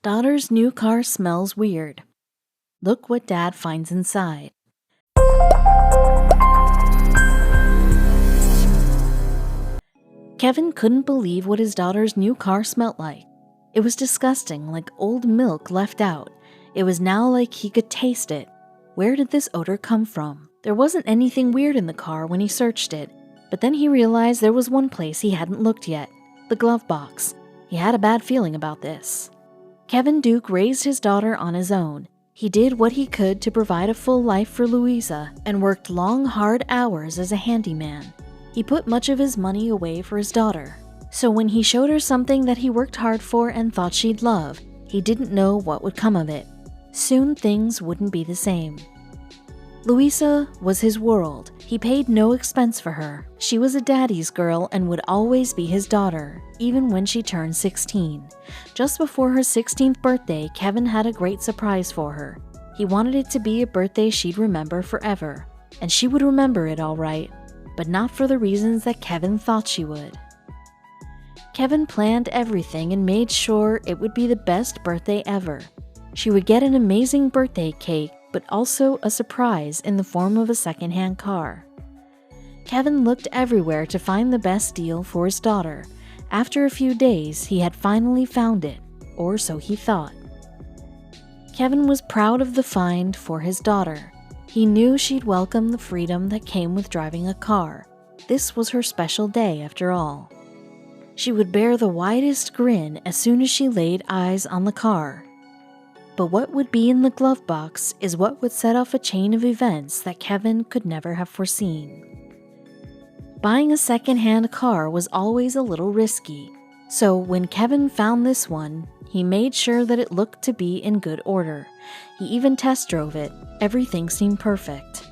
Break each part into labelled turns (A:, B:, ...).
A: Daughter's new car smells weird. Look what Dad finds inside. Kevin couldn't believe what his daughter's new car smelled like. It was disgusting, like old milk left out. It was now like he could taste it. Where did this odor come from? There wasn't anything weird in the car when he searched it, but then he realized there was one place he hadn't looked yet, the glove box. He had a bad feeling about this. Kevin Duke raised his daughter on his own. He did what he could to provide a full life for Louisa and worked long, hard hours as a handyman. He put much of his money away for his daughter. So when he showed her something that he worked hard for and thought she'd love, he didn't know what would come of it. Soon things wouldn't be the same. Louisa was his world. He paid no expense for her. She was a daddy's girl and would always be his daughter, even when she turned 16. Just before her 16th birthday, Kevin had a great surprise for her. He wanted it to be a birthday she'd remember forever. And she would remember it all right, but not for the reasons that Kevin thought she would. Kevin planned everything and made sure it would be the best birthday ever. She would get an amazing birthday cake, but also a surprise in the form of a secondhand car. Kevin looked everywhere to find the best deal for his daughter. After a few days, he had finally found it, or so he thought. Kevin was proud of the find for his daughter. He knew she'd welcome the freedom that came with driving a car. This was her special day after all. She would bear the widest grin as soon as she laid eyes on the car. But what would be in the glove box is what would set off a chain of events that Kevin could never have foreseen. Buying a second-hand car was always a little risky, so when Kevin found this one, he made sure that it looked to be in good order. He even test drove it. Everything seemed perfect.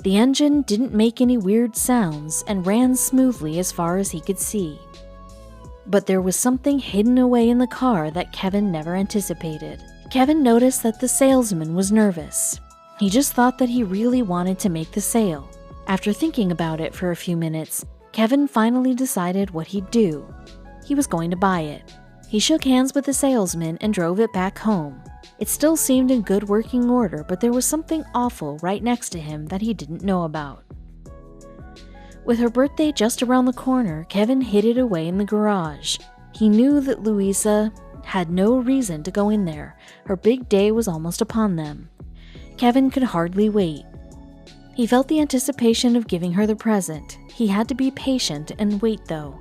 A: The engine didn't make any weird sounds and ran smoothly as far as he could see. But there was something hidden away in the car that Kevin never anticipated. Kevin noticed that the salesman was nervous. He just thought that he really wanted to make the sale. After thinking about it for a few minutes, Kevin finally decided what he'd do. He was going to buy it. He shook hands with the salesman and drove it back home. It still seemed in good working order, but there was something awful right next to him that he didn't know about. With her birthday just around the corner, Kevin hid it away in the garage. He knew that Louisa had no reason to go in there. Her big day was almost upon them. Kevin could hardly wait. He felt the anticipation of giving her the present. He had to be patient and wait though.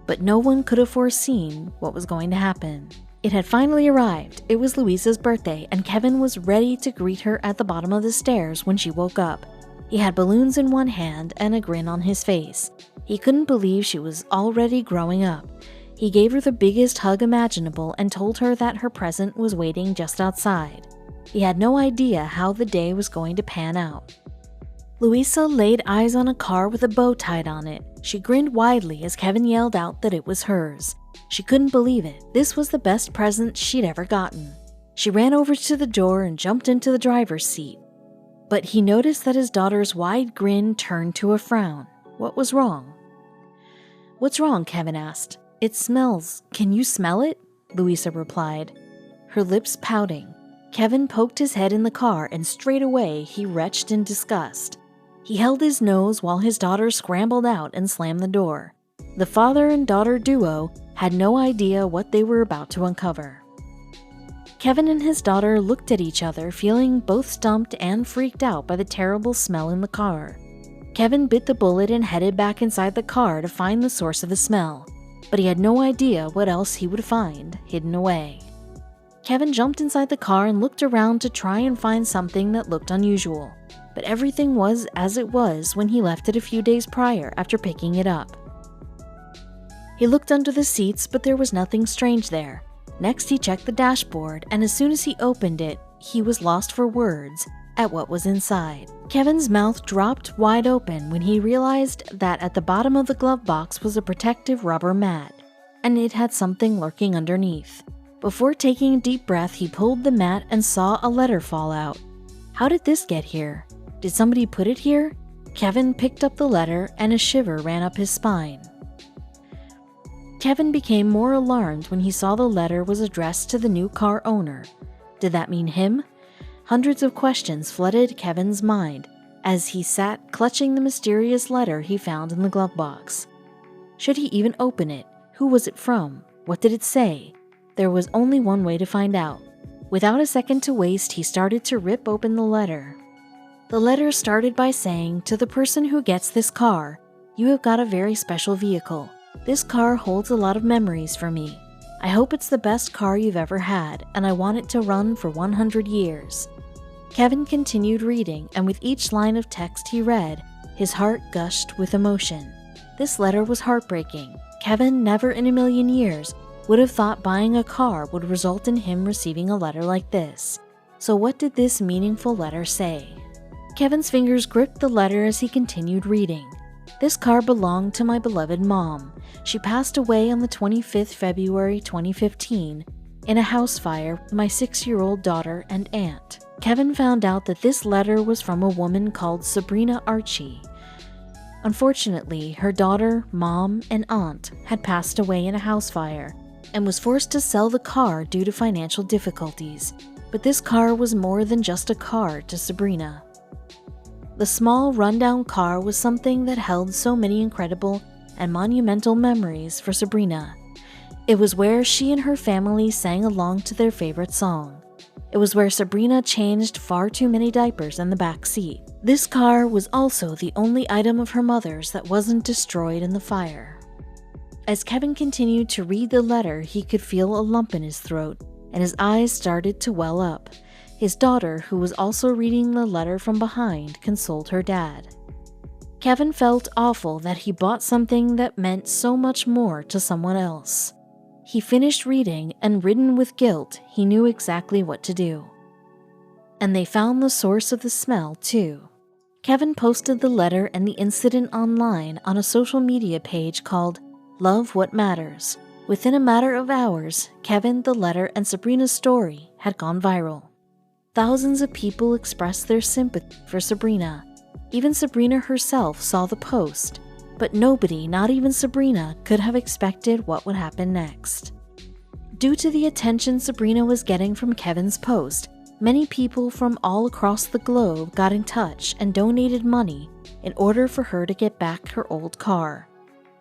A: But no one could have foreseen what was going to happen. It had finally arrived. It was Louisa's birthday, and Kevin was ready to greet her at the bottom of the stairs when she woke up. He had balloons in one hand and a grin on his face. He couldn't believe she was already growing up. He gave her the biggest hug imaginable and told her that her present was waiting just outside. He had no idea how the day was going to pan out. Louisa laid eyes on a car with a bow tied on it. She grinned widely as Kevin yelled out that it was hers. She couldn't believe it. This was the best present she'd ever gotten. She ran over to the door and jumped into the driver's seat. But he noticed that his daughter's wide grin turned to a frown. What was wrong? "What's wrong?" Kevin asked. "It smells. Can you smell it?" Louisa replied, her lips pouting. Kevin poked his head in the car and straight away he retched in disgust. He held his nose while his daughter scrambled out and slammed the door. The father and daughter duo had no idea what they were about to uncover. Kevin and his daughter looked at each other, feeling both stumped and freaked out by the terrible smell in the car. Kevin bit the bullet and headed back inside the car to find the source of the smell, but he had no idea what else he would find hidden away. Kevin jumped inside the car and looked around to try and find something that looked unusual, but everything was as it was when he left it a few days prior after picking it up. He looked under the seats, but there was nothing strange there. Next, he checked the dashboard, and as soon as he opened it, he was lost for words at what was inside. Kevin's mouth dropped wide open when he realized that at the bottom of the glove box was a protective rubber mat, and it had something lurking underneath. Before taking a deep breath, he pulled the mat and saw a letter fall out. How did this get here? Did somebody put it here? Kevin picked up the letter and a shiver ran up his spine. Kevin became more alarmed when he saw the letter was addressed to the new car owner. Did that mean him? Hundreds of questions flooded Kevin's mind as he sat clutching the mysterious letter he found in the glove box. Should he even open it? Who was it from? What did it say? There was only one way to find out. Without a second to waste, he started to rip open the letter. The letter started by saying, "To the person who gets this car, you have got a very special vehicle. This car holds a lot of memories for me. I hope it's the best car you've ever had, and I want it to run for 100 years. Kevin continued reading, and with each line of text he read, his heart gushed with emotion. This letter was heartbreaking. Kevin never in a million years would have thought buying a car would result in him receiving a letter like this. So what did this meaningful letter say? Kevin's fingers gripped the letter as he continued reading. This car belonged to my beloved mom. She passed away on the 25th February 2015 in a house fire with my 6-year-old daughter and aunt. Kevin found out that this letter was from a woman called Sabrina Archie. Unfortunately, her daughter, mom, and aunt had passed away in a house fire and was forced to sell the car due to financial difficulties. But this car was more than just a car to Sabrina. The small, rundown car was something that held so many incredible and monumental memories for Sabrina. It was where she and her family sang along to their favorite song. It was where Sabrina changed far too many diapers in the back seat. This car was also the only item of her mother's that wasn't destroyed in the fire. As Kevin continued to read the letter, he could feel a lump in his throat, and his eyes started to well up. His daughter, who was also reading the letter from behind, consoled her dad. Kevin felt awful that he bought something that meant so much more to someone else. He finished reading, and ridden with guilt, he knew exactly what to do. And they found the source of the smell, too. Kevin posted the letter and the incident online on a social media page called Love What Matters. Within a matter of hours, Kevin, the letter, and Sabrina's story had gone viral. Thousands of people expressed their sympathy for Sabrina. Even Sabrina herself saw the post, but nobody, not even Sabrina, could have expected what would happen next. Due to the attention Sabrina was getting from Kevin's post, many people from all across the globe got in touch and donated money in order for her to get back her old car.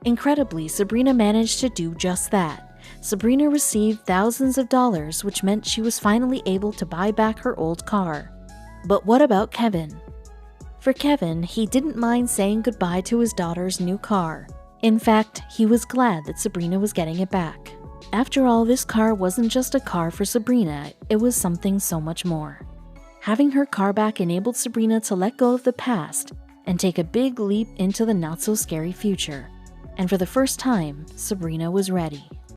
A: Incredibly, Sabrina managed to do just that. Sabrina received thousands of dollars, which meant she was finally able to buy back her old car. But what about Kevin? For Kevin, he didn't mind saying goodbye to his daughter's new car. In fact, he was glad that Sabrina was getting it back. After all, this car wasn't just a car for Sabrina, it was something so much more. Having her car back enabled Sabrina to let go of the past and take a big leap into the not-so-scary future. And for the first time, Sabrina was ready.